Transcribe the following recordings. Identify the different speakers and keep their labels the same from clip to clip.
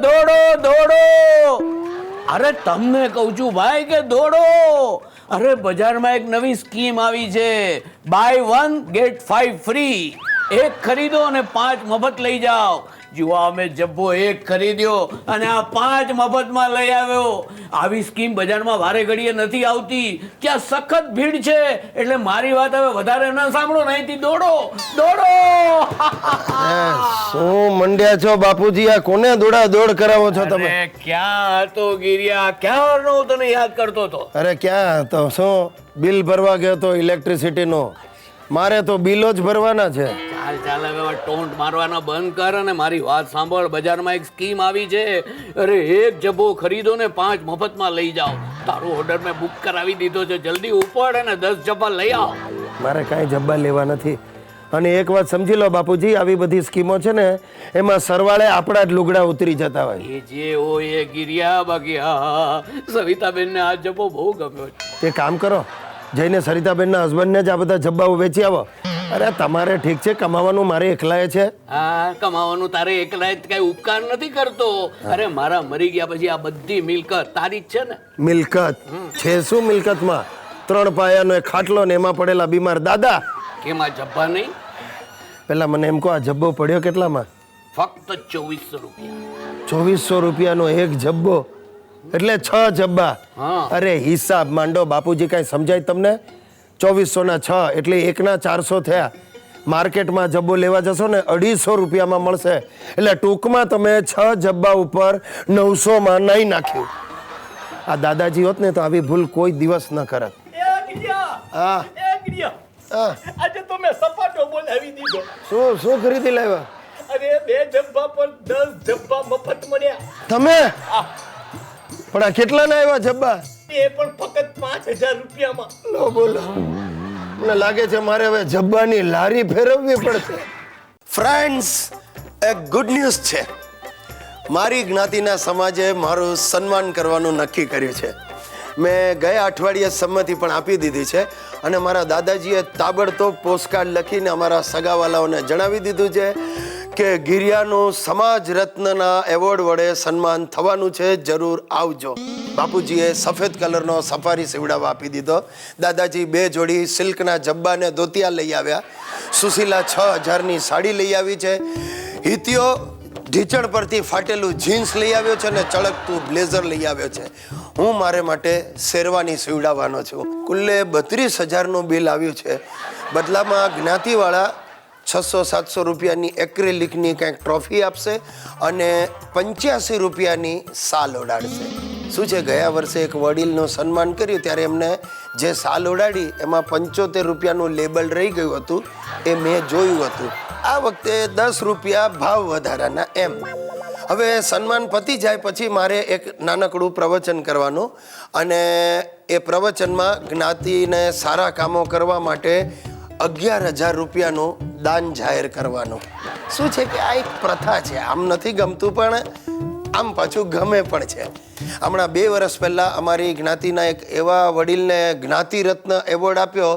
Speaker 1: દોડો દોડો. અરે તમને કહું છું ભાઈ કે દોડો. અરે બજારમાં એક નવી સ્કીમ આવી છે, બાય 1 ગેટ 5 ફ્રી. એક ખરીદો અને 5 મફત લઈ જાઓ. જુઓ, અમે જબ્બો એક ખરીદ્યો અને આ 5 મફતમાં લઈ આવ્યો. આવી સ્કીમ બજારમાં વારે ઘડીએ નથી આવતી. ત્યાં સખત ભીડ છે, એટલે મારી વાત હવે વધારે ન સાંભળો, નહીંથી દોડો દોડો.
Speaker 2: શું મંડ્યા છો બાપુજી? આ કોને દોડા દોડ કરાવો છો તમે?
Speaker 1: અરે ક્યાં હતો ગિરિયા? ક્યારનો હું તને યાદ કરતો હતો.
Speaker 2: અરે ક્યાં હતો? શું બિલ ભરવા ગયો તો ઇલેક્ટ્રિસિટી નો? મારે તો બિલો જ ભરવાના છે.
Speaker 1: ચાલ ચાલ, હવે ટોન્ટ મારવાના બંધ કર અને મારી વાત સાંભળ. બજારમાં એક સ્કીમ આવી છે. અરે એક જબ્બો ખરીદો ને 5 મફતમાં લઈ જાઓ. તારો ઓર્ડર મેં બુક કરાવી દીધો છે. જલ્દી ઉપડ અને 10 જબ્બા લઈ આવ.
Speaker 2: મારે કાંઈ જબ્બા લેવા નથી. અને એક વાત સમજી લો બાપુજી, આવી બધી સ્કીમો છે ને, એમાં સરવાળે આપણા જ લુગડા ઉતરી જતા હોય.
Speaker 1: એ જે હોય એ ગિરિયા. બાકી હા, સવિતાબેનને આ જબ્બો બહુ ગમ્યો છે.
Speaker 2: એ કામ કરો, જઈને સરિતાબેનના હસબન્ડને જ આ બધા જબ્બાઓ વેચી આવો. અરે તમારે ઠીક છે, કમાવાનું મારે એકલાએ છે.
Speaker 1: હા, કમાવાનું તારે એકલા જ કઈ ઉપકાર નથી કરતો. અરે મારા મરી ગયા પછી આ બધી મિલકત તારી જ છે ને.
Speaker 2: મિલકત છે શું? મિલકતમાં 3 પાયાનો એક ખાટલો ને એમાં પડેલા બીમાર દાદા.
Speaker 1: કેમ આ જબ્બા નહીં?
Speaker 2: પેલા મને એમ કહો, આ જબ્બો પડ્યો કેટલામાં?
Speaker 1: ફક્ત 2400 રૂપિયા.
Speaker 2: 2400 રૂપિયાનો એક જબ્બો એટલે 6 જબ્બા. અરે હિસાબ માંડો બાપુજી, કઈ સમજાય તમને? 2400 ના 6 એટલે 1 ના 400 થયા. માર્કેટમાં જબ્બો લેવા જશો ને 250 રૂપિયામાં મળશે. એટલે ટૂંકમાં તમે 6 જબ્બા ઉપર 900 માં નહીં નાખ્યું. આ દાદાજી હોત ને તો આવી ભૂલ કોઈ દિવસ ન કરત. હા,
Speaker 3: આજે તો મેં સપાટો બોલાવી દીધો.
Speaker 2: શું ખરીદી લાવ્યા?
Speaker 3: અરે 2 જબ્બા પર 10 જબ્બા મફત મળ્યા.
Speaker 2: તમે પણ આ કેટલા ના આવ્યા જબ્બા?
Speaker 3: એ પણ ફક્ત 5000 રૂપિયામાં.
Speaker 2: લો બોલો, મને લાગે છે મારે હવે જબ્બાની લારી ફેરવવી પડશે. ફ્રેન્ડ્સ, એક ગુડ ન્યૂઝ છે. મારી જ્ઞાતિના સમાજે મારું સન્માન કરવાનું નક્કી કર્યું છે. મેં ગયા અઠવાડિયે સંમતિ પણ આપી દીધી છે અને મારા દાદાજીએ તાબડતોબ પોસ્ટકાર્ડ લખીને અમારા સગાવાલાઓને જણાવી દીધું છે કે ગિરિયાનું સમાજ રત્નના એવોર્ડ વડે સન્માન થવાનું છે. જરૂર આવજો. બાપુજીએ સફેદ કલરનો સફારી સીવડાવવા આપી દીધો. દાદાજી 2 જોડી સિલ્કના જબ્બા ને ધોતિયા લઈ આવ્યા. સુશીલા 6000ની સાડી લઈ આવી છે. હિતિયો ઢીચણ પરથી ફાટેલું જીન્સ લઈ આવ્યો છે અને ચળકતું બ્લેઝર લઈ આવ્યો છે. હું મારે માટે શેરવાની સીવડાવવાનો છું. કુલ્લે 32000નું બિલ આવ્યું છે. બદલામાં જ્ઞાતિવાળા 600-700 રૂપિયાની એક્રેલિકની કંઈક ટ્રોફી આપશે અને 85 રૂપિયાની સાલ ઓડાડશે. શું છે, ગયા વર્ષે એક વડીલનું સન્માન કર્યું ત્યારે એમને જે સાલ ઓડાડી એમાં 75 રૂપિયાનું લેબલ રહી ગયું હતું. એ મેં જોયું હતું. આ વખતે 10 રૂપિયા ભાવ વધારાના એમ. હવે સન્માન પતી જાય પછી મારે એક નાનકડું પ્રવચન કરવાનું અને એ પ્રવચનમાં જ્ઞાતિને સારા કામો કરવા માટે 11000 રૂપિયાનું દાન જાહેર કરવાનું. શું છે કે આ એક પ્રથા છે. આમ નથી ગમતું પણ આમ પાછું ગમે પણ છે. હમણાં 2 વર્ષ પહેલાં અમારી જ્ઞાતિના એક એવા વડીલને જ્ઞાતિ રત્ન એવોર્ડ આપ્યો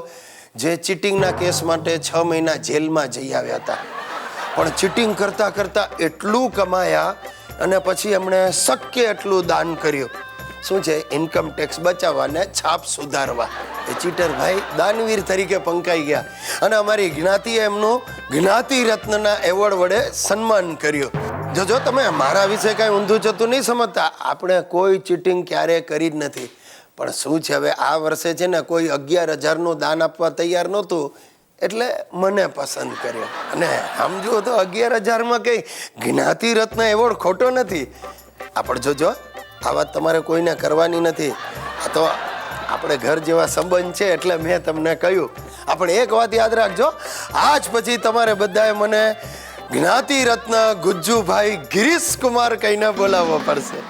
Speaker 2: જે ચીટિંગના કેસ માટે 6 મહિના જેલમાં જઈ આવ્યા હતા. પણ ચીટિંગ કરતાં કરતાં એટલું કમાયા અને પછી એમણે શક્ય એટલું દાન કર્યું. શું છે, ઇન્કમ ટેક્સ બચાવવા ને છાપ સુધારવા. એ ચીટર ભાઈ દાનવીર તરીકે પંકાઈ ગયા અને અમારી જ્ઞાતિએ એમનું જ્ઞાતિ રત્નના એવોર્ડ વડે સન્માન કર્યું. જો તમે મારા વિશે કાંઈ ઊંધું ચતું નહીં સમજતા. આપણે કોઈ ચીટિંગ ક્યારેય કરી જ નથી. પણ શું છે, હવે આ વર્ષે છે ને કોઈ 11000નું દાન આપવા તૈયાર નહોતું એટલે મને પસંદ કર્યો. અને આમ જુઓ તો 11000માં કંઈ જ્ઞાતિ રત્ન એવોર્ડ ખોટો નથી. આપણે જોજો, આ વાત તમારે કોઈને કરવાની નથી. આ તો આપણે ઘર જેવા સંબંધ છે એટલે મેં તમને કહ્યું. આપણે એક વાત યાદ રાખજો, આજ પછી તમારે બધાએ મને જ્ઞાતિ રત્ન ગુજ્જુભાઈ ગિરીશ કુમાર કહીને બોલાવવો પડશે.